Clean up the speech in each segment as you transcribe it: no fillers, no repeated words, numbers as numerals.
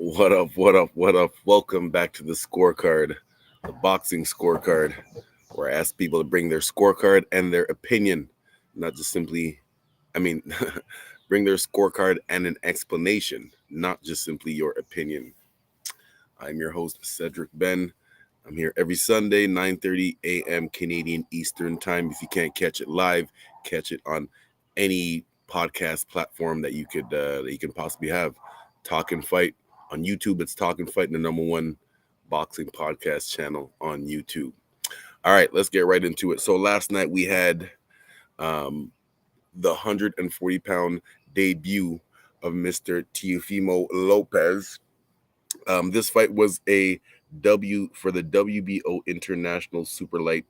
What up? What up? What up? Welcome back to the scorecard, the boxing scorecard, where I ask people to bring their scorecard and their opinion, not just simply, I mean, bring their scorecard and an explanation, not just simply your opinion. I'm your host, Cedric Benn. I'm here every Sunday, 9:30 a.m. Canadian Eastern Time. If you can't catch it live, catch it on any podcast platform that you can possibly have. Talk and Fight on YouTube. It's Talk and Fight, the number one boxing podcast channel on YouTube. All right, let's get right into it. So last night we had um, the 140-pound debut of Mr. Teofimo Lopez. This fight was a W for the WBO International Super Light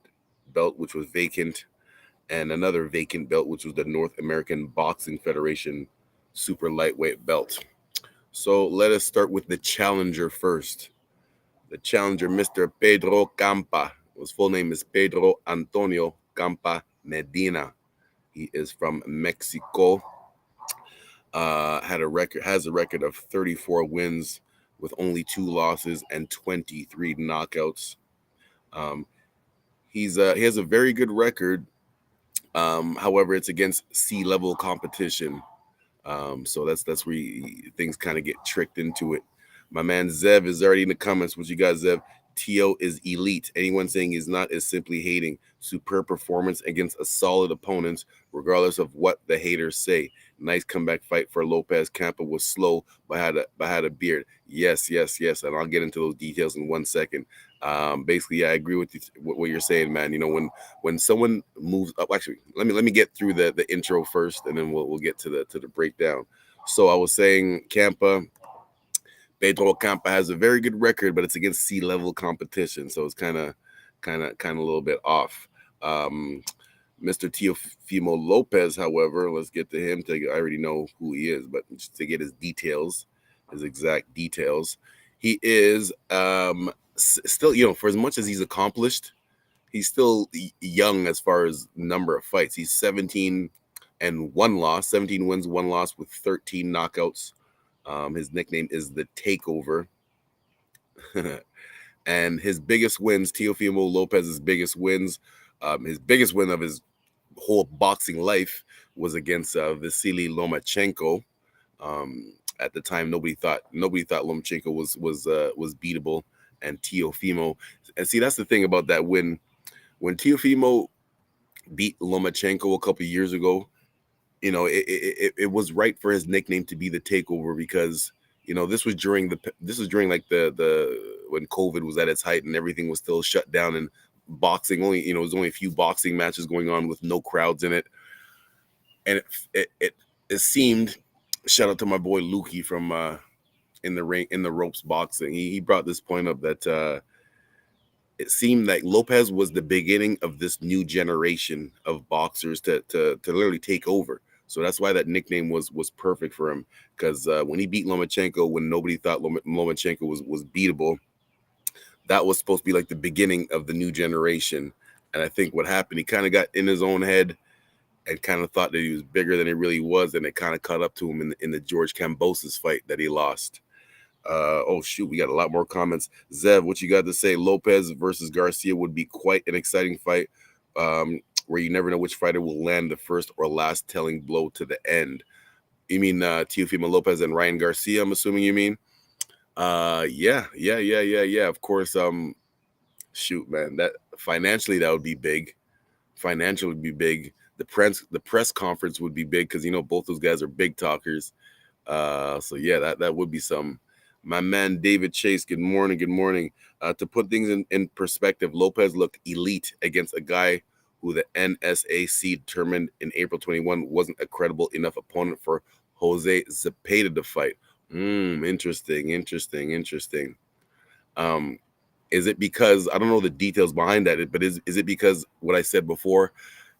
belt, which was vacant, and another vacant belt, which was the North American Boxing Federation Super Lightweight belt. So let us start with the challenger first. The challenger, Mr. Pedro Campa. His full name is Pedro Antonio Campa Medina. He is from Mexico. Has a record of 34 wins with only 2 losses and 23 knockouts. Um, he has a very good record. However, it's against C-level competition. So that's where things kind of get tricked into it. My man Zev is already in the comments. What you got, Zev? Tio is elite. Anyone saying he's not is simply hating. Superb performance against a solid opponent, regardless of what the haters say. Nice comeback fight for Lopez. Campa was slow, but had a beard. Yes, and I'll get into those details in 1 second. Basically, yeah, I agree with you, what you're saying, man. You know, when someone moves up, actually, let me get through the intro first, and then we'll get to the breakdown. So I was saying, Pedro Campa has a very good record, but it's against C-level competition, so it's kind of a little bit off. Um, Mr. Teofimo Lopez, however, let's get to him. I already know who he is, but just to get his details, his exact details, he is still, for as much as he's accomplished, he's still young as far as number of fights. He's 17 and 1 loss, 17 wins, 1 loss with 13 knockouts. His nickname is the Takeover. And his biggest wins, Teofimo Lopez's biggest wins, his biggest win of his whole boxing life was against Vasily Lomachenko. At the time, nobody thought Lomachenko was beatable, and Teofimo. And see, that's the thing about that win. When Teofimo beat Lomachenko a couple of years ago, it was right for his nickname to be the Takeover, because this was during like the when COVID was at its height and everything was still shut down, and boxing only, it was only a few boxing matches going on with no crowds in it. And it seemed, shout out to my boy Lukey from in the ropes boxing, he brought this point up that it seemed like Lopez was the beginning of this new generation of boxers to literally take over. So that's why that nickname was perfect for him, because when he beat Lomachenko, when nobody thought Lomachenko was beatable, that was supposed to be like the beginning of the new generation. And I think what happened, he kind of got in his own head and kind of thought that he was bigger than he really was, and it kind of caught up to him in the George Kambosos fight that he lost. Oh shoot, we got a lot more comments. Zev, what you got to say? Lopez versus Garcia would be quite an exciting fight, where you never know which fighter will land the first or last telling blow to the end. You mean Teofimo Lopez and Ryan Garcia, I'm assuming you mean? Yeah. Of course. Shoot, man, that financially that would be big. Financially would be big. The press conference would be big, because both those guys are big talkers. So yeah, that would be some. My man David Chase, good morning. To put things in perspective, Lopez looked elite against a guy who the NSAC determined in April 21 wasn't a credible enough opponent for Jose Zepeda to fight. Interesting. Is it because, I don't know the details behind that, but is it because what I said before,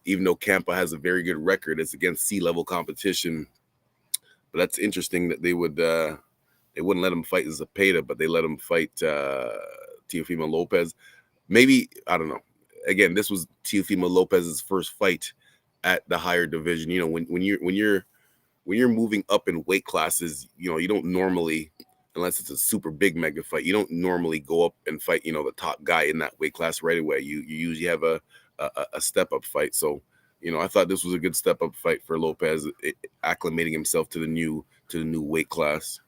even though Campa has a very good record, it's against C-level competition. But that's interesting that they wouldn't let him fight Zepeda, but they let him fight Teofimo Lopez. Maybe, I don't know. Again, this was Teofimo Lopez's first fight at the higher division. When you're moving up in weight classes, you don't normally unless it's a super big mega fight. You don't normally go up and fight, the top guy in that weight class right away. You usually have a step up fight. So, I thought this was a good step up fight for Lopez, acclimating himself to the new weight class.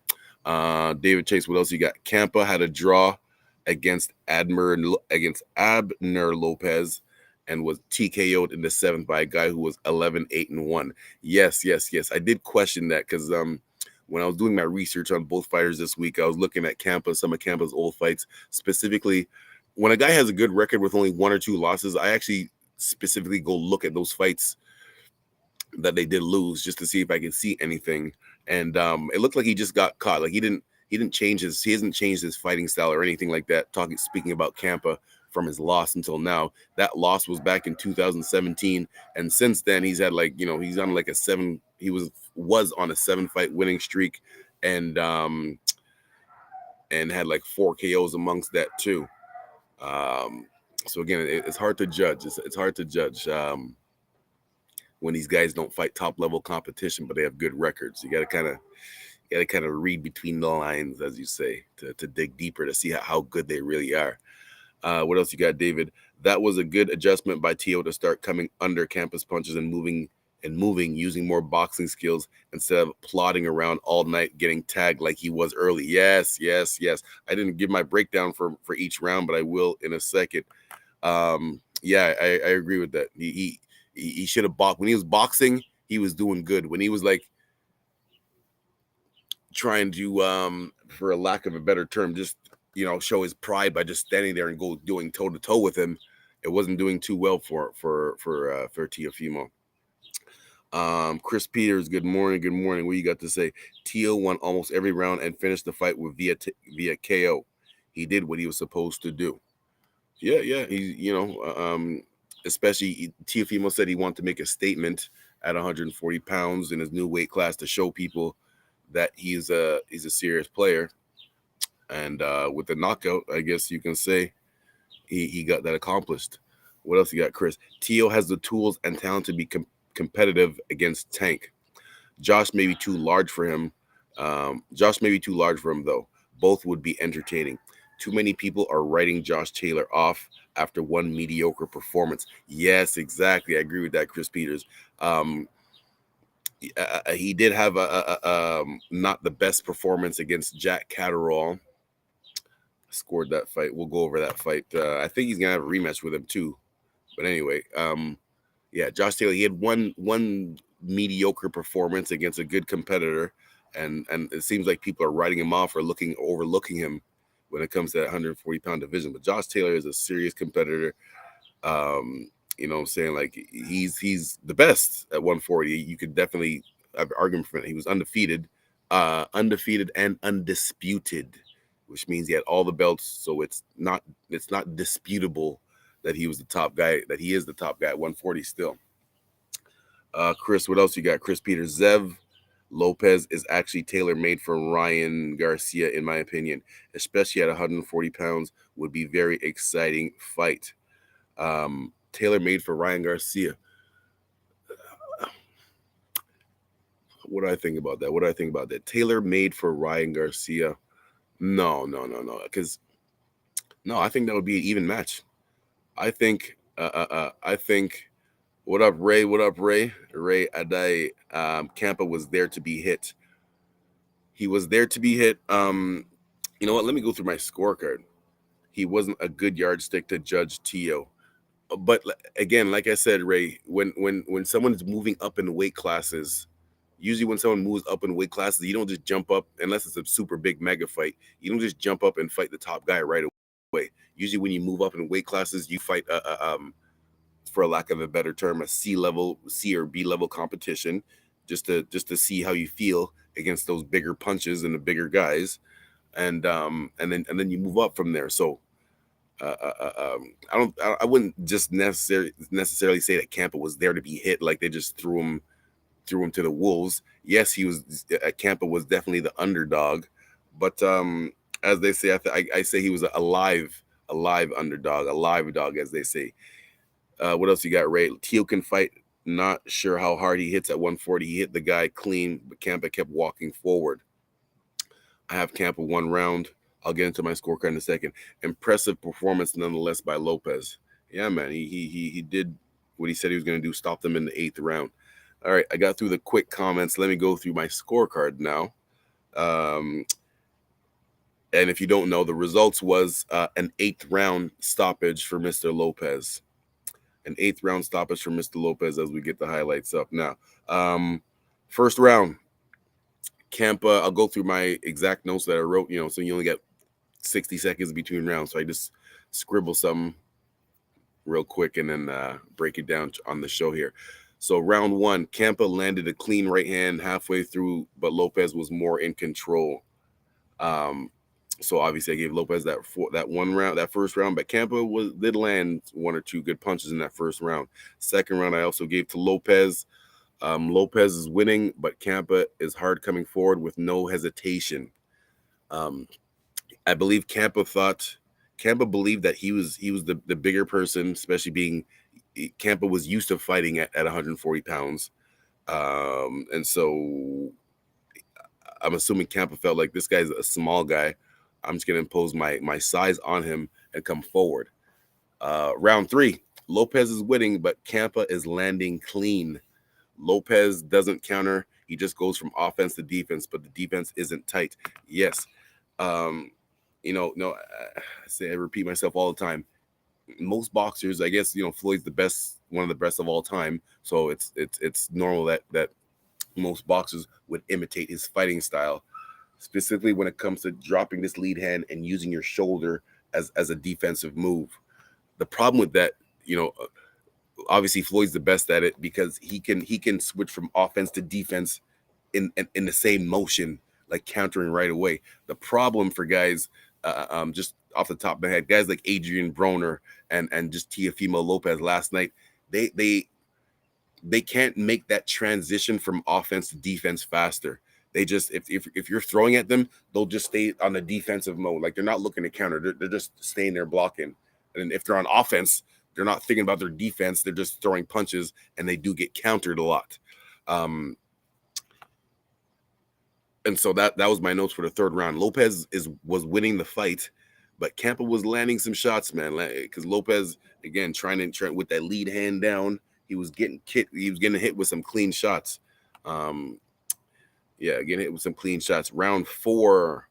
David Chase, what else you got? Campa had a draw against Abner Lopez and was TKO'd in the 7th by a guy who was 11-8-1. Yes. I did question that because when I was doing my research on both fighters this week, I was looking at some of Campa's old fights. Specifically, when a guy has a good record with only 1 or 2 losses, I actually specifically go look at those fights that they did lose just to see if I can see anything. And it looked like he just got caught. Like he hasn't changed his fighting style or anything like that. Speaking about Campa from his loss until now, that loss was back in 2017, and since then he's had he's on like he was on a 7-fight winning streak, and had like 4 KOs amongst that too. So again, it's hard to judge. It's hard to judge when these guys don't fight top level competition, but they have good records. You got to kind of read between the lines, as you say, to dig deeper to see how good they really are. What else you got, David? That was a good adjustment by Teo to start coming under Campa's punches and moving, using more boxing skills instead of plodding around all night, getting tagged like he was early. Yes. I didn't give my breakdown for each round, but I will in a second. Yeah, I agree with that. He should have boxed. When he was boxing, he was doing good. When he was like trying to, for a lack of a better term, just show his pride by just standing there and doing toe to toe with him, it wasn't doing too well for Teofimo. Chris Peters, good morning. What you got to say? Teo won almost every round and finished the fight via KO. He did what he was supposed to do. Yeah. He's especially Teofimo said he wanted to make a statement at 140 pounds in his new weight class to show people that he's a serious player. And with the knockout, I guess you can say he got that accomplished. What else you got, Chris? Teo has the tools and talent to be competitive against Tank. Josh may be too large for him. Though. Both would be entertaining. Too many people are writing Josh Taylor off after one mediocre performance. Yes, exactly. I agree with that, Chris Peters. He did have a not the best performance against Jack Catterall. Scored that fight. We'll go over that fight. I think he's gonna have a rematch with him too. But anyway, Josh Taylor, he had one mediocre performance against a good competitor, and it seems like people are writing him off or overlooking him when it comes to that 140-pound division. But Josh Taylor is a serious competitor. You know what I'm saying? Like he's the best at 140. You could definitely have an argument for it. He was undefeated and undisputed, which means he had all the belts. So it's not disputable that he was the top guy, that he is the top guy at 140 still. Chris, what else you got? Chris Peters, Zev Lopez is actually tailor-made for Ryan Garcia, in my opinion, especially at 140 pounds. Would be very exciting fight. Tailor-made for Ryan Garcia. What do I think about that? Tailor-made for Ryan Garcia. No. Because I think that would be an even match. I think. What up, Ray? Ray Adai. Campa was there to be hit. He was there to be hit. You know what? Let me go through my scorecard. He wasn't a good yardstick to judge Teo. But again, like I said, Ray, when someone's moving up in weight classes, usually when someone moves up in weight classes, you don't just jump up, unless it's a super big mega fight. You don't just jump up and fight the top guy right away. Usually when you move up in weight classes, you fight for lack of a better term, a C or B level competition, just to see how you feel against those bigger punches and the bigger guys, and then you move up from there. So I wouldn't just necessarily say that Campa was there to be hit, like they just threw him to the wolves. Yes, Campa was definitely the underdog, but as they say, I say he was a live underdog, a live dog, as they say. What else you got, Ray? Teo can fight. Not sure how hard he hits at 140. He hit the guy clean, but Campa kept walking forward. I have Campa 1 round. I'll get into my scorecard in a second. Impressive performance nonetheless by Lopez. Yeah, man, he did what he said he was going to do. Stop them in the 8th round. All right, I got through the quick comments. Let me go through my scorecard now. And if you don't know, the results was an 8th round stoppage for Mr. Lopez. An 8th round stoppage for Mr. Lopez as we get the highlights up now. First round, Campa. I'll go through my exact notes that I wrote. So you only get 60 seconds between rounds. So I just scribble something real quick and then break it down on the show here. So round 1, Campa landed a clean right hand halfway through, but Lopez was more in control. So obviously I gave Lopez that first round, but Campa did land 1 or 2 good punches in that first round. Second round I also gave to Lopez. Lopez is winning, but Campa is hard coming forward with no hesitation. I believe Campa believed that he was the bigger person, especially being Campa was used to fighting at 140 pounds. And so I'm assuming Campa felt like this guy's a small guy. I'm just going to impose my size on him and come forward. Round 3, Lopez is winning, but Campa is landing clean. Lopez doesn't counter. He just goes from offense to defense, but the defense isn't tight. Yes. No, I repeat myself all the time. Most boxers, I guess, Floyd's one of the best of all time. So it's normal that most boxers would imitate his fighting style, specifically when it comes to dropping this lead hand and using your shoulder as a defensive move. The problem with that, obviously Floyd's the best at it because he can switch from offense to defense in the same motion, like countering right away. The problem for guys, just off the top of my head, guys like Adrian Broner and just Teofimo Lopez last night, they can't make that transition from offense to defense faster. They just, if you're throwing at them, they'll just stay on the defensive mode. Like they're not looking to counter. They're just staying there blocking. And if they're on offense, they're not thinking about their defense. They're just throwing punches, and they do get countered a lot. And so that was my notes for the third round. Lopez was winning the fight, but Campa was landing some shots, man. Because Lopez, again, trying with that lead hand down, he was getting hit with some clean shots. Getting hit with some clean shots. Round 4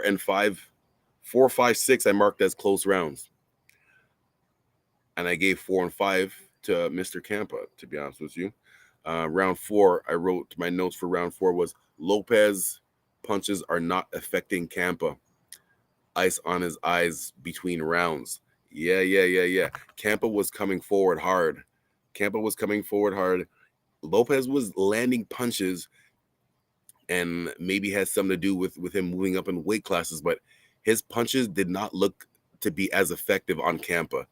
and 5, 4, 5, 6, I marked as close rounds. And I gave 4 and 5 to Mr. Campa, to be honest with you. Round 4, I wrote my notes for round 4 was Lopez punches are not affecting Campa. Ice on his eyes between rounds. Yeah. Campa was coming forward hard. Lopez was landing punches, and maybe has something to do with him moving up in weight classes, but his punches did not look to be as effective on Campa.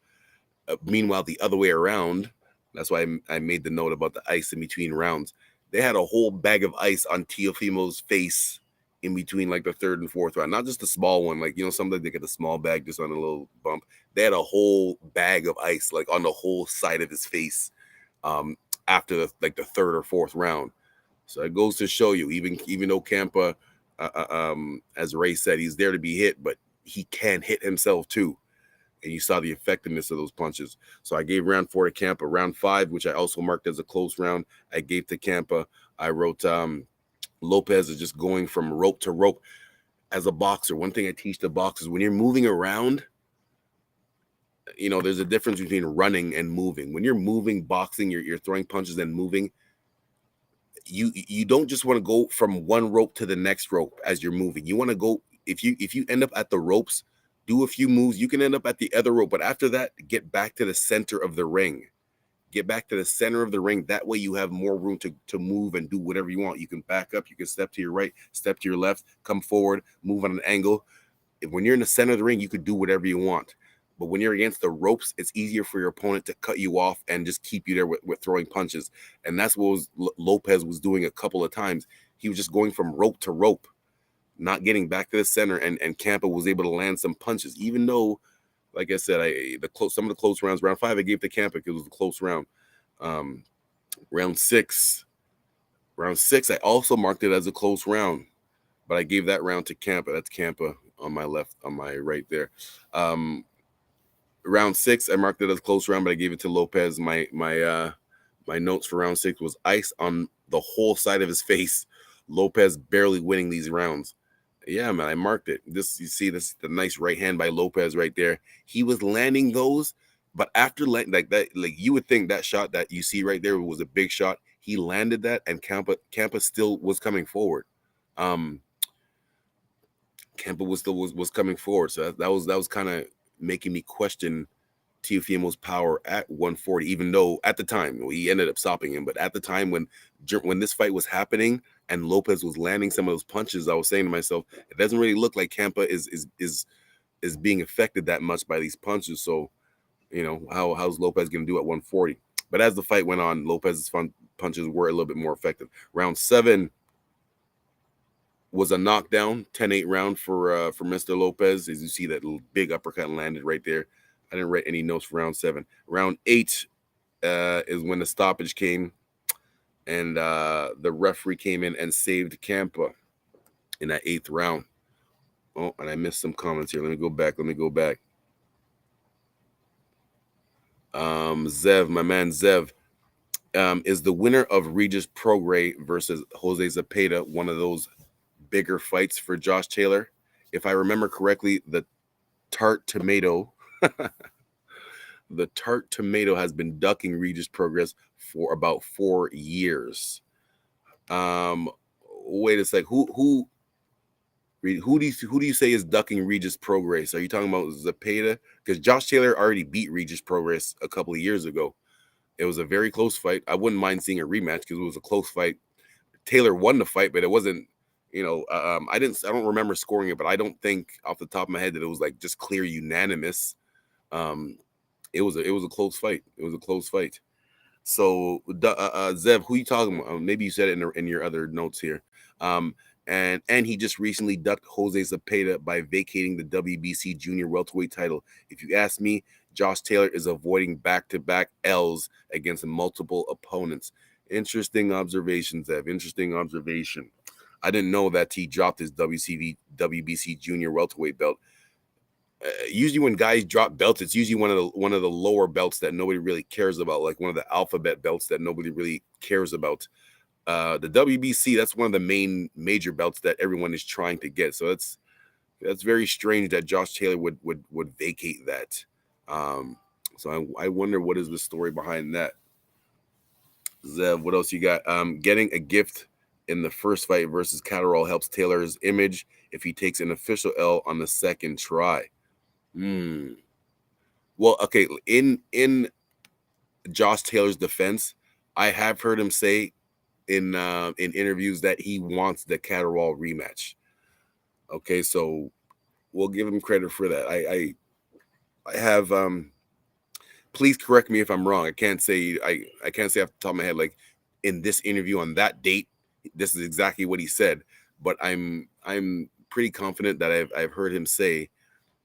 Meanwhile, the other way around, that's why I made the note about the ice in between rounds. They had a whole bag of ice on Teofimo's face in between like the 3rd and 4th round. Not just a small one, like, sometimes they get a small bag just on a little bump. They had a whole bag of ice like on the whole side of his face after the 3rd or 4th round. So it goes to show you, even though Campa, as Ray said, he's there to be hit, but he can hit himself too. And you saw the effectiveness of those punches. So I gave round 4 to Campa. Round 5, which I also marked as a close round, I gave to Campa. I wrote Lopez is just going from rope to rope. As a boxer, one thing I teach the boxers, when you're moving around, there's a difference between running and moving. When you're moving, boxing, you're throwing punches and moving. You don't just want to go from one rope to the next rope as you're moving. You want to go, if you end up at the ropes, do a few moves, you can end up at the other rope, but after that, get back to the center of the ring. That way you have more room to move and do whatever you want. You can back up, you can step to your right, step to your left, come forward, move on an angle. When you're in the center of the ring, you could do whatever you want. But when you're against the ropes, it's easier for your opponent to cut you off and just keep you there with throwing punches. And that's what Lopez was doing a couple of times. He was just going from rope to rope, not getting back to the center, and Campa was able to land some punches, even though, like I said, some of the close rounds, round 5, I gave to Campa because it was a close round. Round 6, I also marked it as a close round. but I gave that round to Campa. That's Campa on my left, on my right there. Round 6, I marked it as close round, but I gave it to Lopez. My notes for round 6 was ice on the whole side of his face. Lopez barely winning these rounds. Yeah, man, I marked it. This, you see, this the nice right hand by Lopez right there. He was landing those, but after like that, like you would think that shot that you see right there was a big shot. He landed that, and Campa still was coming forward. Campa was coming forward, so that was kind of making me question Teofimo's power at 140, even though at the time he ended up stopping him. But at the time when this fight was happening and Lopez was landing some of those punches, I was saying to myself, it doesn't really look like Campa is being affected that much by these punches. So, how's Lopez going to do at 140? But as the fight went on, Lopez's punches were a little bit more effective. Round 7 was a knockdown, 10-8 round for Mr. Lopez. As you see, that little big uppercut landed right there. I didn't write any notes for round 7. Round 8 is when the stoppage came, and the referee came in and saved Campa in that 8th round. Oh, and I missed some comments here. Let me go back. Zev, my man Zev, is the winner of Regis Prograis versus Jose Zepeda one of those bigger fights for Josh Taylor? If I remember correctly, the tart tomato has been ducking Regis Prograis for about 4 years. Wait a sec. Who do you say is ducking Regis Prograis? Are you talking about Zepeda? Because Josh Taylor already beat Regis Prograis a couple of years ago. It was a very close fight. I wouldn't mind seeing a rematch because it was a close fight. Taylor won the fight, but it wasn't. I don't remember scoring it, but I don't think off the top of my head that it was like just clear unanimous. It was a close fight. So, Zev, who you talking about? Maybe you said it in your other notes here. And he just recently ducked Jose Zepeda by vacating the WBC junior welterweight title. If you ask me, Josh Taylor is avoiding back-to-back L's against multiple opponents. Interesting observation, Zev. Interesting observation. I didn't know that he dropped his WBC junior welterweight belt. Usually when guys drop belts, it's usually one of the lower belts that nobody really cares about, like one of the alphabet belts that nobody really cares about. The WBC, that's one of the major belts that everyone is trying to get. So that's very strange that Josh Taylor would vacate that. So I wonder what is the story behind that. Zev, what else you got? Getting a gift in the first fight versus Catterall helps Taylor's image if he takes an official L on the second try. Well, okay, in Josh Taylor's defense, I have heard him say in interviews that he wants the Catterall rematch. Okay, so we'll give him credit for that. I have please correct me if I'm wrong. I can't say off the top of my head, like in this interview on that date, this is exactly what he said. But I'm pretty confident that I've heard him say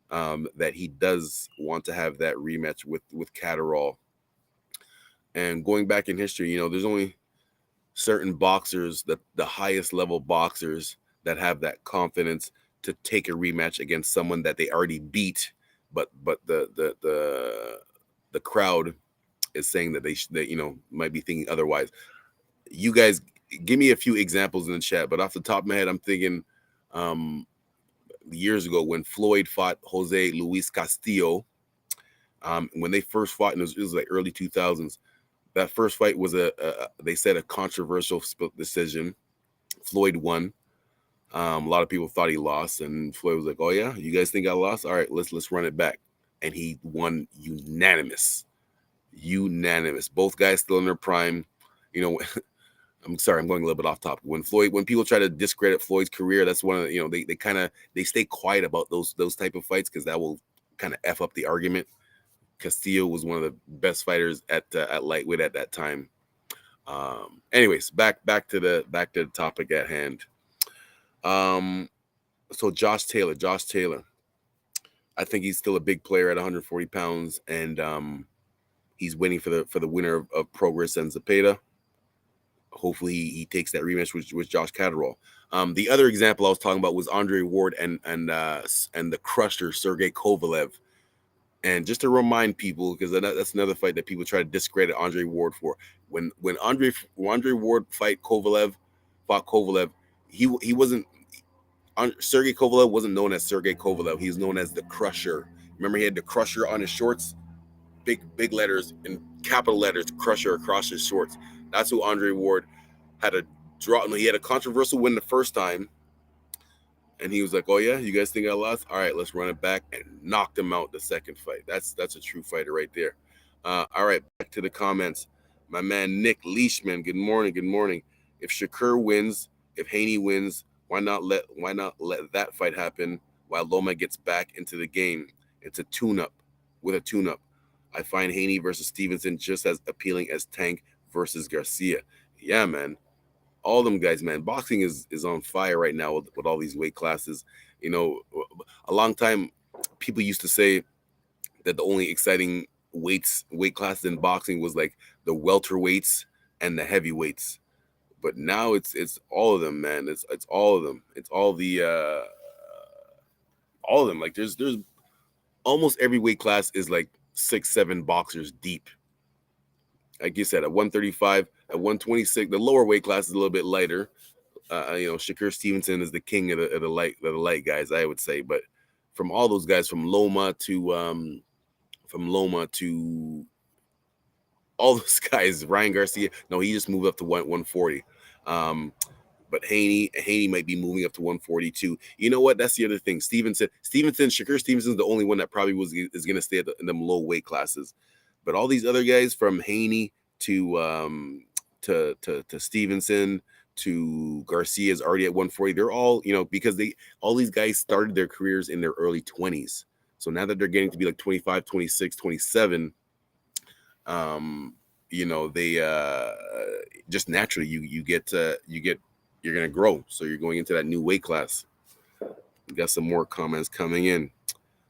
that he does want to have that rematch with Catterall. And going back in history, there's only certain boxers, the highest level boxers, that have that confidence to take a rematch against someone that they already beat, but the crowd is saying that they might be thinking otherwise. You guys give me a few examples in the chat, but off the top of my head, I'm thinking years ago when Floyd fought Jose Luis Castillo, when they first fought, and it was like early 2000s. That first fight was they said a controversial split decision. Floyd won. A lot of people thought he lost, and Floyd was like, "Oh yeah, you guys think I lost? All right, let's run it back." And he won unanimous. Both guys still in their prime. I'm sorry, I'm going a little bit off topic. When people try to discredit Floyd's career, that's one of the, they stay quiet about those type of fights because that will kind of F up the argument. Castillo was one of the best fighters at lightweight at that time. Anyways, back to the topic at hand. So Josh Taylor, I think he's still a big player at 140 pounds, and he's waiting for the winner of Prograis and Zepeda. Hopefully he takes that rematch with Josh Catterall. The other example I was talking about was Andre Ward and the Crusher Sergey Kovalev. And just to remind people, because that's another fight that people try to discredit Andre Ward for. When Andre Ward fought Kovalev, he wasn't. Sergey Kovalev wasn't known as Sergey Kovalev. He was known as the Crusher. Remember, he had the Crusher on his shorts, big letters in capital letters, Crusher across his shorts. That's who Andre Ward had a draw. He had a controversial win the first time. And he was like, "Oh yeah, you guys think I lost? All right, let's run it back," and knocked him out the second fight. That's a true fighter right there. All right, back to the comments. My man Nick Leishman. Good morning. Good morning. If Shakur wins, if Haney wins, why not let that fight happen while Loma gets back into the game? It's a tune-up with a tune-up. I find Haney versus Stevenson just as appealing as Tank versus Garcia. Yeah, man. All them guys, man. Boxing is on fire right now with all these weight classes. You know, a long time people used to say that the only exciting weight classes in boxing was like the welterweights and the heavyweights. But now it's all of them, man. It's all of them. It's all of them. Like there's almost every weight class is like 6-7 boxers deep. Like you said, at 135, at 126, the lower weight class is a little bit lighter. Shakur Stevenson is the king of the light guys, I would say. But from all those guys, from Loma to all those guys, Ryan Garcia, no, he just moved up to 140. But Haney might be moving up to 142. You know what? That's the other thing. Shakur Stevenson's the only one that probably is going to stay in them low weight classes. But all these other guys, from Haney to Stevenson to Garcia, is already at 140. They're all, because all these guys started their careers in their early 20s. So now that they're getting to be like 25, 26, 27, they just naturally you're going to grow. So you're going into that new weight class. We got some more comments coming in.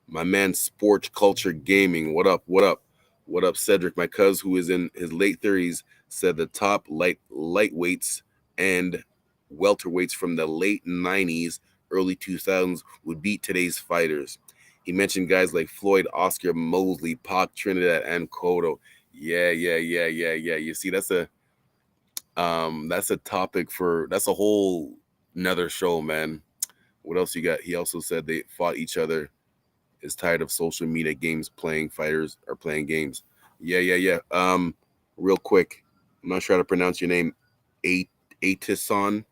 My man, Sports Culture Gaming. What up? What up, Cedric? My cousin, who is in his late 30s, said the top lightweights and welterweights from the late 90s, early 2000s would beat today's fighters. He mentioned guys like Floyd, Oscar, Mosley, Pac, Trinidad, and Cotto. Yeah. You see, that's a topic that's a whole another show, man. What else you got? He also said they fought each other. Is tired of social media games fighters are playing games. Yeah. Real quick, I'm not sure how to pronounce your name. Atison.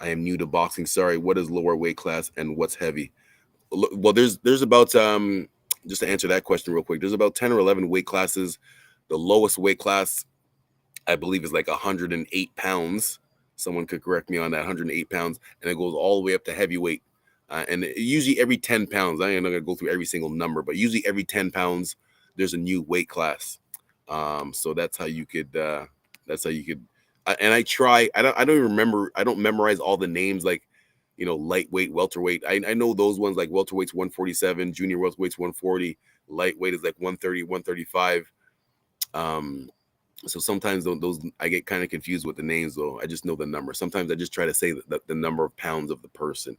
I am new to boxing. Sorry. What is lower weight class and what's heavy? Well, there's about just to answer that question real quick. There's about 10 or 11 weight classes. The lowest weight class, I believe, is like 108 pounds. Someone could correct me on that. 108 pounds, and it goes all the way up to heavyweight. And usually every 10 pounds, I'm not going to go through every single number, but usually every 10 pounds, there's a new weight class. So that's how you could, and I try, I don't even remember, I don't memorize all the names, like, lightweight, welterweight. I know those ones, like welterweight's 147, junior welterweight's 140, lightweight is like 130, 135. So sometimes those I get kind of confused with the names, though. I just know the number. Sometimes I just try to say the number of pounds of the person.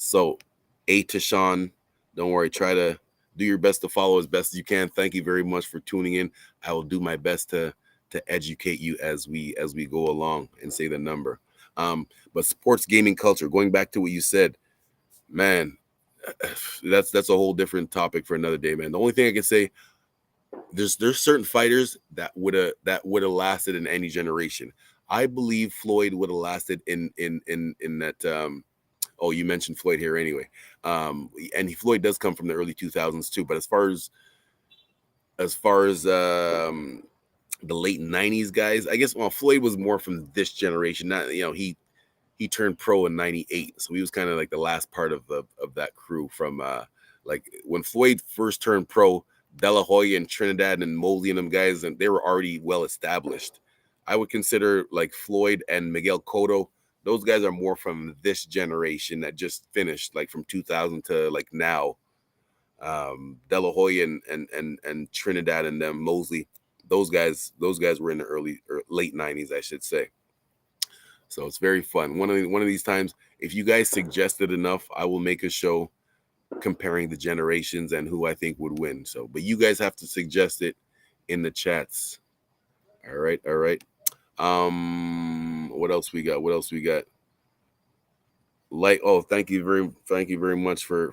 So, Tashawn, don't worry. Try to do your best to follow as best as you can. Thank you very much for tuning in. I will do my best to educate you as we go along and say the number. But sports gaming culture, going back to what you said, man, that's a whole different topic for another day, man. The only thing I can say, there's certain fighters that would have lasted in any generation. I believe Floyd would have lasted in that. Oh, you mentioned Floyd here anyway. And Floyd does come from the early 2000s too. But as far as the late 90s guys, I guess, well, Floyd was more from this generation. Not, he turned pro in 98. So he was kind of like the last part of that crew from like when Floyd first turned pro, De La Hoya and Trinidad and Mosley and them guys, and they were already well established. I would consider like Floyd and Miguel Cotto, those guys are more from this generation that just finished, like from 2000 to like now. De La Hoya and Trinidad and them, Mosley, those guys were in the late 90s, I should say. So it's very fun. One of these times, if you guys suggest it enough, I will make a show comparing the generations and who I think would win. So, but you guys have to suggest it in the chats. All right, all right. What else we got? What else we got? Thank you very much for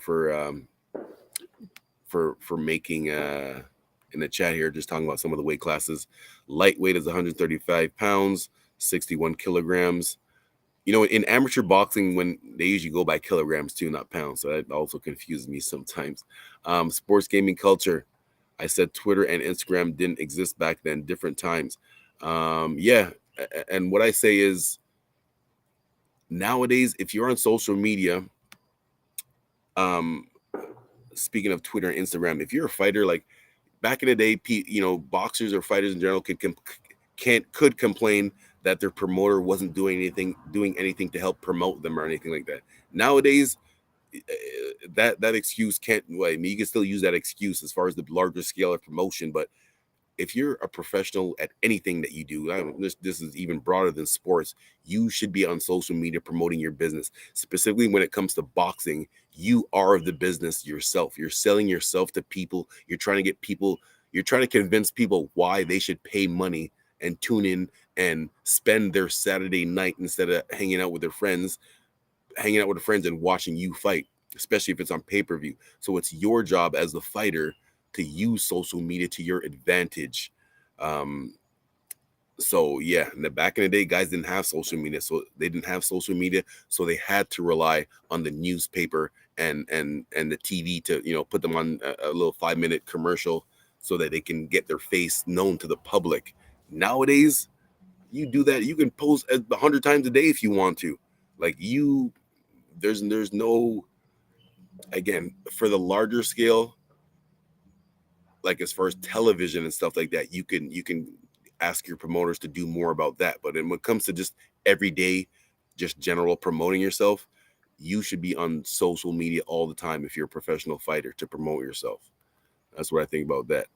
making in the chat here, just talking about some of the weight classes. Lightweight is 135 pounds, 61 kilograms. You know, in amateur boxing, when they usually go by kilograms too, not pounds, so that also confuses me sometimes. Sports gaming culture. I said Twitter and Instagram didn't exist back then, different times. Yeah, and what I say is, nowadays, if you're on social media, speaking of Twitter and Instagram, if you're a fighter, like back in the day, boxers or fighters in general could complain that their promoter wasn't doing anything to help promote them or anything like that. Nowadays, that excuse can't. Well, I mean, you can still use that excuse as far as the larger scale of promotion, but if you're a professional at anything that you do, this is even broader than sports, you should be on social media promoting your business. Specifically when it comes to boxing, you are the business yourself. You're selling yourself to people. You're trying to convince people why they should pay money and tune in and spend their Saturday night instead of hanging out with their friends and watching you fight, especially if it's on pay-per-view. So it's your job as the fighter to use social media to your advantage. So yeah, back in the day, guys didn't have social media, so they had to rely on the newspaper and the TV to put them on a little 5-minute commercial so that they can get their face known to the public. Nowadays, you do that, you can post 100 times a day if you want to. Like there's no, again, for the larger scale, like as far as television and stuff like that, you can ask your promoters to do more about that. But when it comes to just everyday, just general promoting yourself, you should be on social media all the time if you're a professional fighter to promote yourself. That's what I think about that.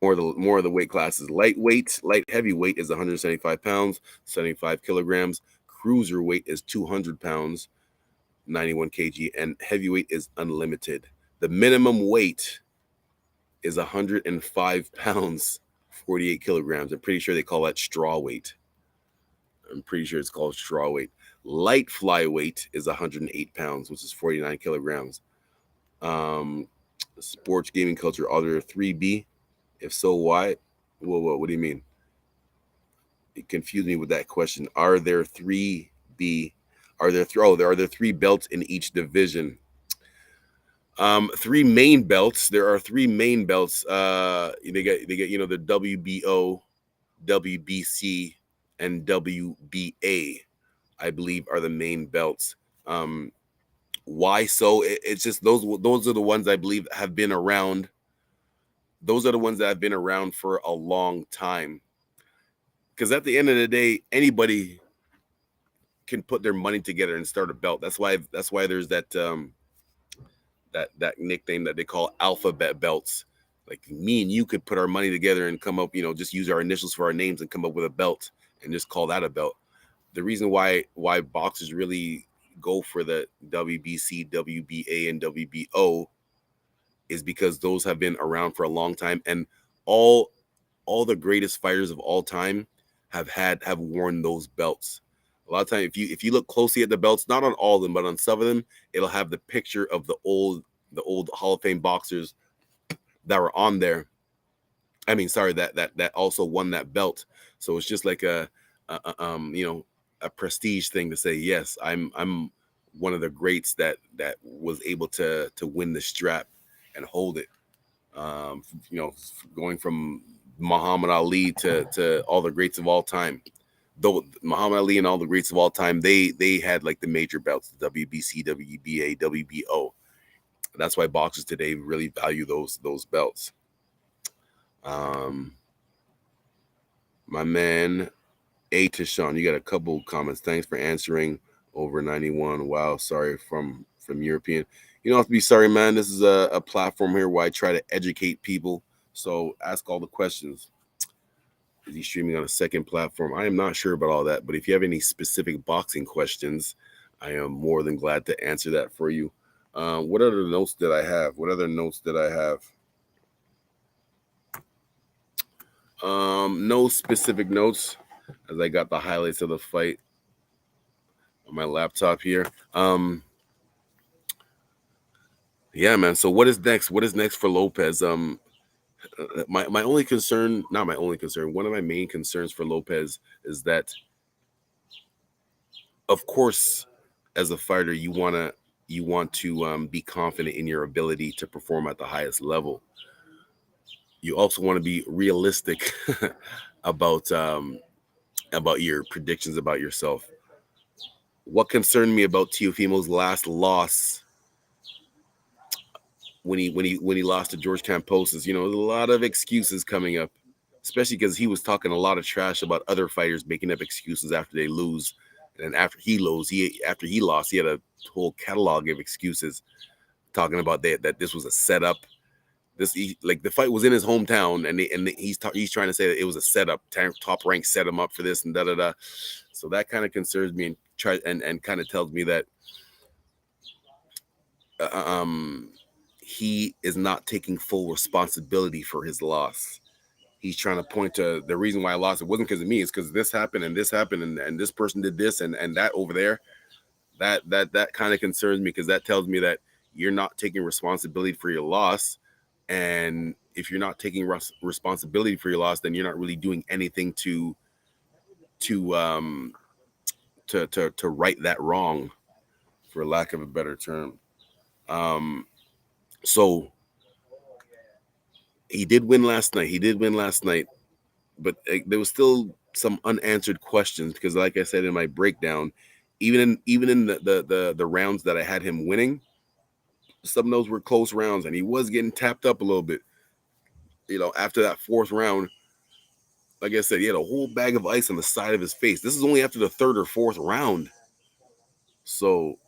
More of the weight classes. Light heavyweight is 175 pounds, 75 kilograms. Cruiserweight is 200 pounds, 91 kg, and heavyweight is unlimited. The minimum weight is 105 pounds, 48 kilograms. I'm pretty sure they call that straw weight. I'm pretty sure it's called straw weight. Light flyweight is 108 pounds, which is 49 kilograms. Sports gaming culture, are there 3B? If so, why? What do you mean? It confused me with that question. Are there 3B? Are there 3 belts in each division? 3 main belts. There are 3 main belts. They get the WBO, WBC, and WBA, I believe, are the main belts. Why so? It's just those are the ones I believe have been around. Those are the ones that have been around for a long time. Because at the end of the day, anybody can put their money together and start a belt. That's why there's that that nickname that they call alphabet belts. Like me and you could put our money together and come up, just use our initials for our names and come up with a belt and just call that a belt. The reason why boxers really go for the WBC, WBA, and WBO is because those have been around for a long time, and all the greatest fighters of all time have worn those belts. A lot of time, if you look closely at the belts, not on all of them, but on some of them, it'll have the picture of the old Hall of Fame boxers that were on there. I mean, sorry, that also won that belt. So it's just like a prestige thing to say, yes, I'm one of the greats that was able to win the strap and hold it. Going from Muhammad Ali to all the greats of all time. Though Muhammad Ali and all the greats of all time, they had like the major belts, the WBC, WBA, WBO. That's why boxers today really value those belts. My man A Tashawn, you got a couple comments. Thanks for answering. Over 91. Wow, sorry from European. You don't have to be sorry, man. This is a platform here where I try to educate people. So ask all the questions. Is he streaming on a second platform? I am not sure about all that, but if you have any specific boxing questions, I am more than glad to answer that for you. What other notes did I have? No specific notes, as I got the highlights of the fight on my laptop here. Yeah, man. So what is next? What is next for Lopez? My only concern, not my only concern, one of my main concerns for Lopez is that, of course, as a fighter, you want to be confident in your ability to perform at the highest level. You also want to be realistic about your predictions about yourself. What concerned me about Teofimo's last loss when he lost to George Campos is, there's a lot of excuses coming up, especially because he was talking a lot of trash about other fighters making up excuses after they lose. And after he lost, he had a whole catalog of excuses talking about that this was a setup. Like the fight was in his hometown, and he's trying to say that it was a setup. Top Rank set him up for this and da da da. So that kind of concerns me and kind of tells me that he is not taking full responsibility for his loss. He's trying to point to the reason why I lost. It wasn't because of me. It's because this happened and this happened and this person did this and that over there. That kind of concerns me, because that tells me that you're not taking responsibility for your loss. And if you're not taking responsibility for your loss, then you're not really doing anything to right that wrong, for lack of a better term. So he did win last night, but there was still some unanswered questions, because, like I said in my breakdown, even in the rounds that I had him winning, some of those were close rounds, and he was getting tapped up a little bit. After that fourth round, like I said, he had a whole bag of ice on the side of his face. This is only after the third or fourth round. So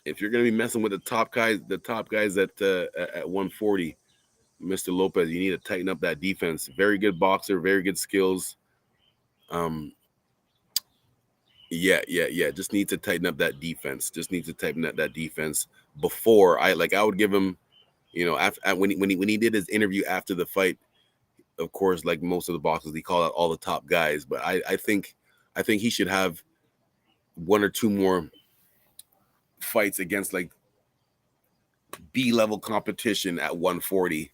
if you're going to be messing with the top guys at 140, Mr. Lopez, you need to tighten up that defense. Very good boxer, very good skills. Yeah. Just need to tighten up that defense. Before I would give him, after when he did his interview after the fight. Of course, like most of the boxers, he called out all the top guys. But I think he should have one or two more fights against like B-level competition at 140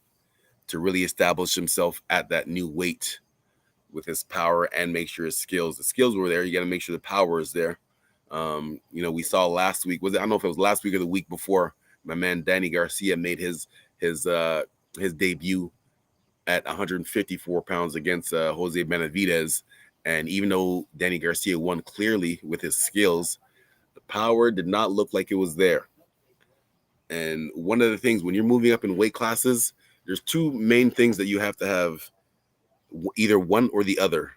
to really establish himself at that new weight with his power, and make sure the skills were there. You got to make sure the power is there. We saw last week, I don't know if it was last week or the week before, my man Danny Garcia made his debut at 154 pounds against Jose Benavidez. And even though Danny Garcia won clearly with his skills, the power did not look like it was there. And one of the things, when you're moving up in weight classes, there's two main things that you have to have, either one or the other.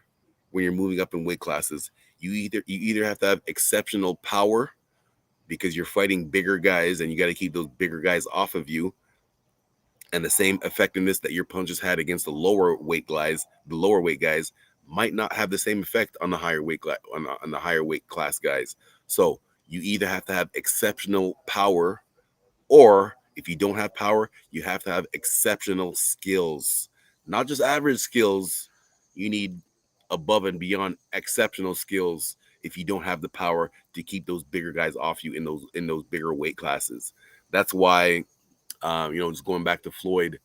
When you're moving up in weight classes, you either have to have exceptional power, because you're fighting bigger guys and you got to keep those bigger guys off of you, and the same effectiveness that your punches had against the lower weight guys might not have the same effect on the higher weight on the higher weight class guys. So you either have to have exceptional power, or if you don't have power, you have to have exceptional skills. Not just average skills. You need above and beyond exceptional skills if you don't have the power to keep those bigger guys off you in those bigger weight classes. That's why, just going back to Floyd,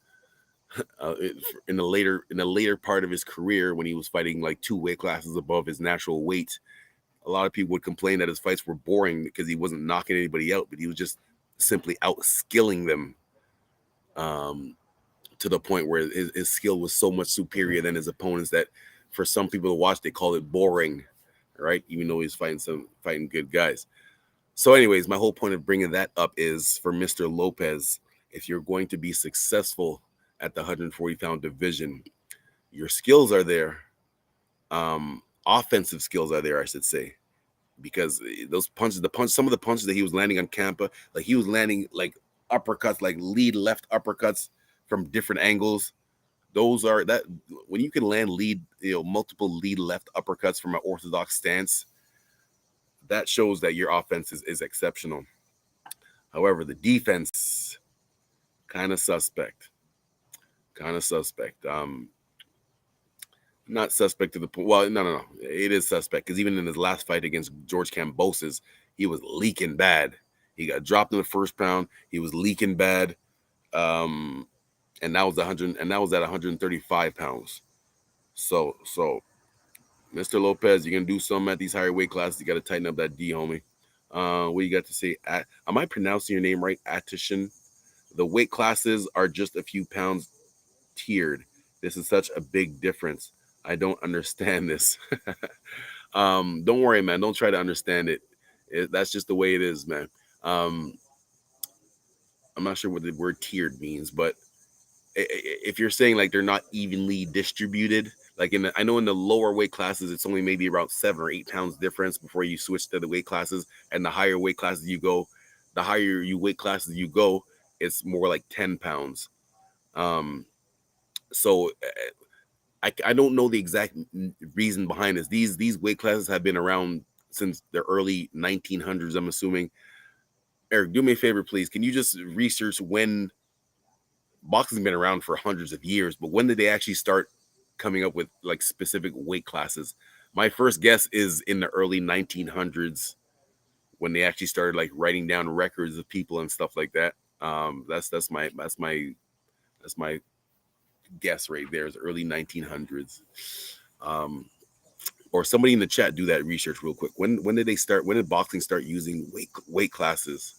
in the later part of his career, when he was fighting like two weight classes above his natural weight, a lot of people would complain that his fights were boring because he wasn't knocking anybody out, but he was just simply outskilling them, to the point where his skill was so much superior than his opponents that for some people to watch, they call it boring, right? Even though he's fighting good guys. So anyways, my whole point of bringing that up is, for Mr. Lopez, if you're going to be successful at the 140-pound division, your skills are there. Offensive skills are there, I should say, because those punches, some of the punches that he was landing on Campa, like he was landing like uppercuts, like lead left uppercuts from different angles. those are that when you can land multiple lead left uppercuts from an orthodox stance, that shows that your offense is exceptional. However, the defense kind of suspect. Kind of suspect. Not suspect to the point. Well, no. It is suspect because even in his last fight against George Kambosos, he was leaking bad. He got dropped in the first round. He was leaking bad, and that was 100, and that was at 135 pounds. So, Mr. Lopez, you're gonna do something at these higher weight classes. You got to tighten up that D, homie. What you got to say? Am I pronouncing your name right? Atishin. The weight classes are just a few pounds tiered. This is such a big difference. I don't understand this. Don't worry, man. Don't try to understand it. That's just the way it is, man. I'm not sure what the word tiered means, but if you're saying like they're not evenly distributed, like I know in the lower weight classes, it's only maybe about 7 or 8 pounds difference before you switch to the weight classes, and the higher weight classes you go, the higher you weight classes you go, it's more like 10 pounds. So I don't know the exact reason behind this. These weight classes have been around since the early 1900s, I'm assuming. Eric, do me a favor, please. Can you just research when boxing's been around for hundreds of years, but when did they actually start coming up with like specific weight classes? My first guess is in the early 1900s when they actually started like writing down records of people and stuff like that. That's my guess right there, is early 1900s. Or somebody in the chat do that research real quick. When did they start? When did boxing start using weight classes?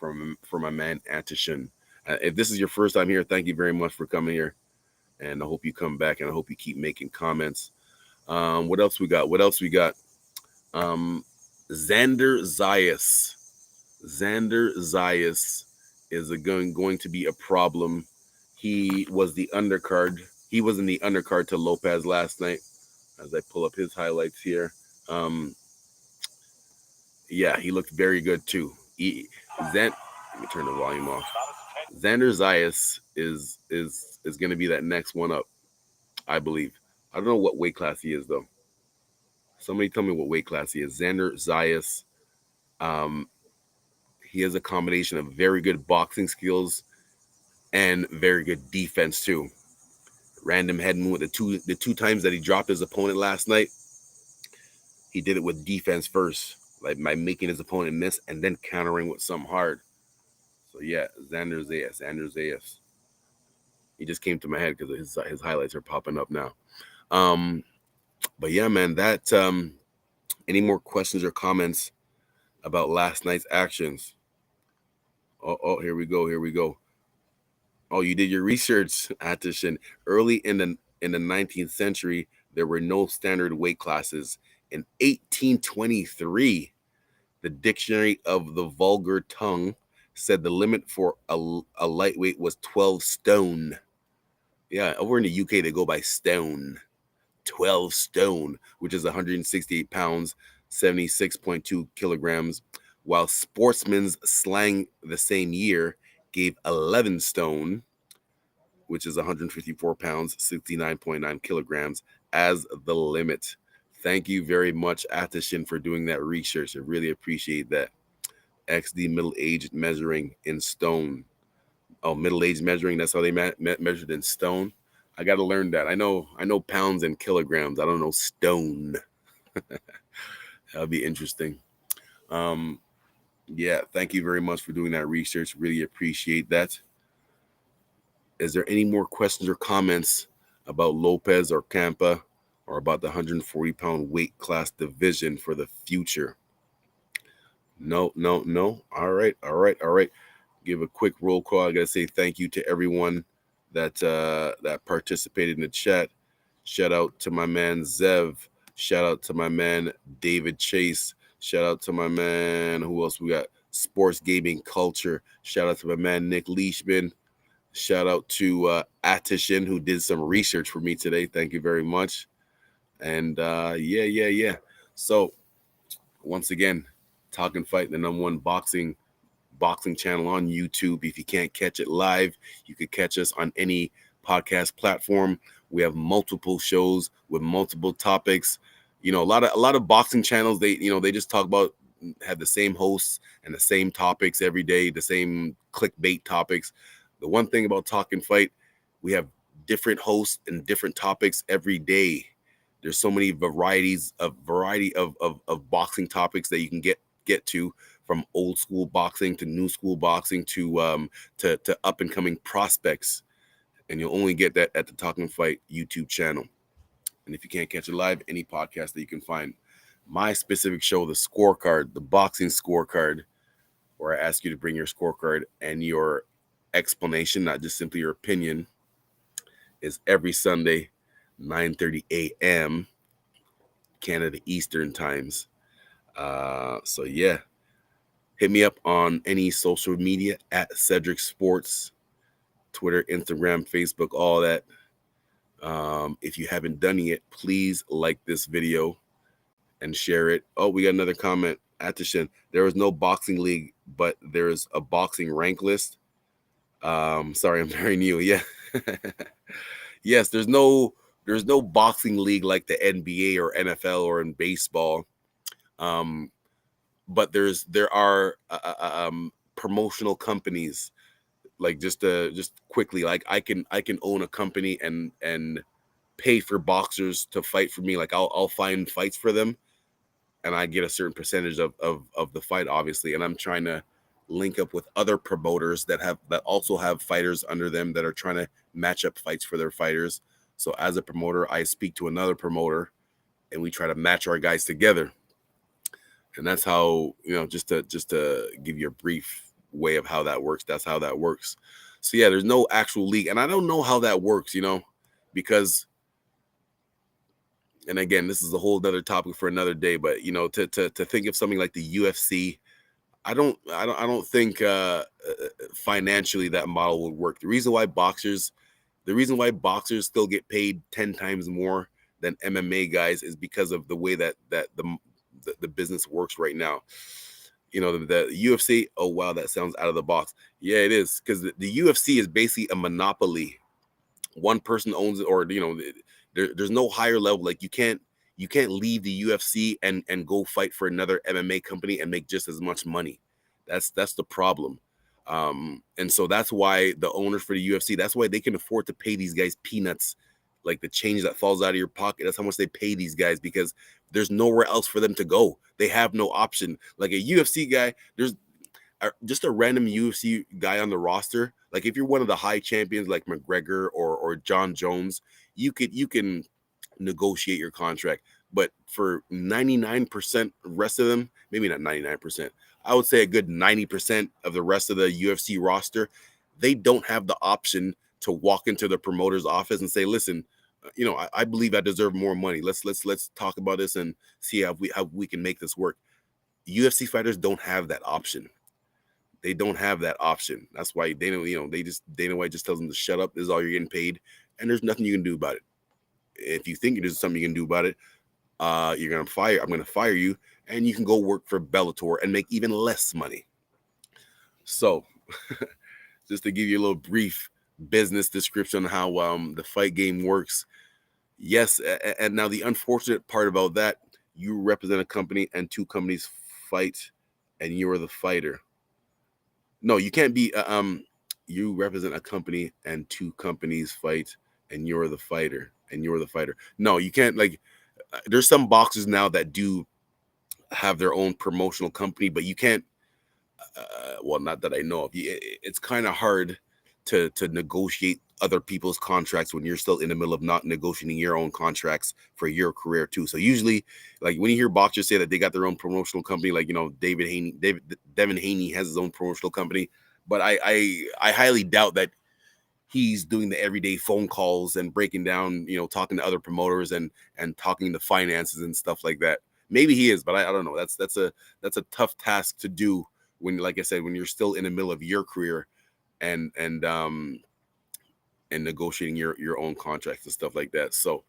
from my man Antishin. If this is your first time here, thank you very much for coming here, and I hope you come back, and I hope you keep making comments. What else we got? Xander Zayas. Xander Zayas is going to be a problem. He was the undercard. He was in the undercard to Lopez last night. As I pull up his highlights here, yeah, he looked very good too. Let me turn the volume off. Xander Zayas is going to be that next one up, I believe. I don't know what weight class he is though. Somebody tell me what weight class he is. Xander Zayas. He has a combination of very good boxing skills and very good defense too. Random head move. The two times that he dropped his opponent last night, he did it with defense first, like by making his opponent miss and then countering with something hard. So yeah, Xander Zayas. He just came to my head because his highlights are popping up now. But yeah, man, that any more questions or comments about last night's actions? Oh, here we go. Oh, you did your research, Atishin. Early in the 19th century, there were no standard weight classes. In 1823, the Dictionary of the Vulgar Tongue said the limit for a lightweight was 12 stone. Yeah, over in the UK, they go by stone. 12 stone, which is 168 pounds, 76.2 kilograms, while Sportsman's slang the same year gave 11 stone, which is 154 pounds, 69.9 kilograms, as the limit. Thank you very much, Atishin, for doing that research. I really appreciate that. XD middle-aged measuring in stone. Oh, middle-aged measuring, that's how they measured in stone. I got to learn that. I know pounds and kilograms. I don't know stone. That'll be interesting. Yeah, thank you very much for doing that research. Really appreciate that. Is there any more questions or comments about Lopez or Campa or about the 140-pound weight class division for the future? No. All right. Give a quick roll call. I got to say thank you to everyone that participated in the chat. Shout out to my man Zev. Shout out to my man David Chase. Shout out to my man, who else we got? Sports Gaming Culture. Shout out to my man Nick Leishman. Shout out to Atishin, who did some research for me today. Thank you very much. And yeah. So once again, Talkin Fight, the #1 boxing boxing channel on YouTube. If you can't catch it live, you could catch us on any podcast platform. We have multiple shows with multiple topics. A lot of boxing channels, they just talk about, have the same hosts and the same topics every day, the same clickbait topics. The one thing about Talkin' Fight, we have different hosts and different topics every day. There's so many variety of boxing topics that you can get to, from old school boxing to new school boxing to up and coming prospects. And you'll only get that at the Talkin' Fight YouTube channel. And if you can't catch it live, any podcast that you can find. My specific show, the Scorecard, the boxing Scorecard, where I ask you to bring your scorecard and your explanation, not just simply your opinion, is every Sunday, 9:30 a.m. Canada Eastern times. So yeah, hit me up on any social media at Cedric Sports, Twitter, Instagram, Facebook, all that. If you haven't done it yet, please like this video and share it. Oh, we got another comment. Atishan, there is no boxing league, but there's a boxing rank list. Sorry, I'm very new. Yeah. Yes, there's no boxing league like the NBA or NFL or in baseball. But there are promotional companies. Like just quickly, like I can own a company and pay for boxers to fight for me. Like I'll find fights for them, and I get a certain percentage of the fight, obviously. And I'm trying to link up with other promoters that also have fighters under them that are trying to match up fights for their fighters. So as a promoter, I speak to another promoter, and we try to match our guys together. And that's how, just to give you a brief way of how that works. That's how that works. So yeah, there's no actual league, and I don't know how that works, because, and again, this is a whole other topic for another day, but to think of something like the UFC, I don't think financially that model would work. The reason why boxers still get paid 10 times more than MMA guys is because of the way that the business works right now. The UFC, oh wow, that sounds out of the box. Yeah, it is, because the UFC is basically a monopoly. One person owns it, or there's no higher level. Like you can't leave the UFC and go fight for another MMA company and make just as much money. That's the problem. And so that's why the owners for the UFC, that's why they can afford to pay these guys peanuts, like the change that falls out of your pocket. That's how much they pay these guys, because there's nowhere else for them to go. They have no option. Like a UFC guy, there's just a random UFC guy on the roster. Like if you're one of the high champions like McGregor or John Jones, you can negotiate your contract. But for 99% rest of them, maybe not 99%, I would say a good 90% of the rest of the UFC roster, they don't have the option to walk into the promoter's office and say, listen, I believe I deserve more money. Let's talk about this and see how we can make this work. UFC fighters don't have that option. They don't have that option. That's why Dana White just tells them to shut up. This is all you're getting paid, and there's nothing you can do about it. If you think there's something you can do about it, I'm going to fire you, and you can go work for Bellator and make even less money. So just to give you a little brief business description on how the fight game works. Yes, and now the unfortunate part about that, you represent a company and two companies fight, and you are the fighter. No, you can't be. You represent a company and two companies fight, and you're the fighter. No, you can't. Like, there's some boxers now that do have their own promotional company, but you can't. Well, not that I know of. It's kind of hard to negotiate other people's contracts when you're still in the middle of not negotiating your own contracts for your career too. So usually, like when you hear boxers say that they got their own promotional company, like Devin Haney has his own promotional company, but I highly doubt that he's doing the everyday phone calls and breaking down, talking to other promoters and talking the finances and stuff like that. Maybe he is, but I don't know. That's a tough task to do when, like I said, when you're still in the middle of your career and negotiating your own contracts and stuff like that. So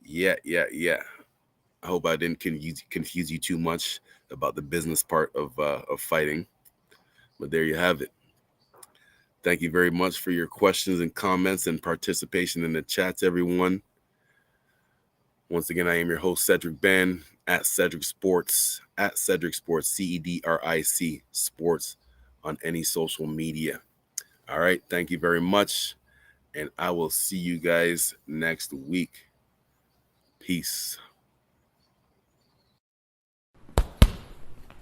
yeah. I hope I didn't confuse you too much about the business part of fighting. But there you have it. Thank you very much for your questions and comments and participation in the chats, everyone. Once again, I am your host, Cedric Benn, at Cedric Sports, CEDRIC Sports on any social media. All right. Thank you very much. And I will see you guys next week. Peace.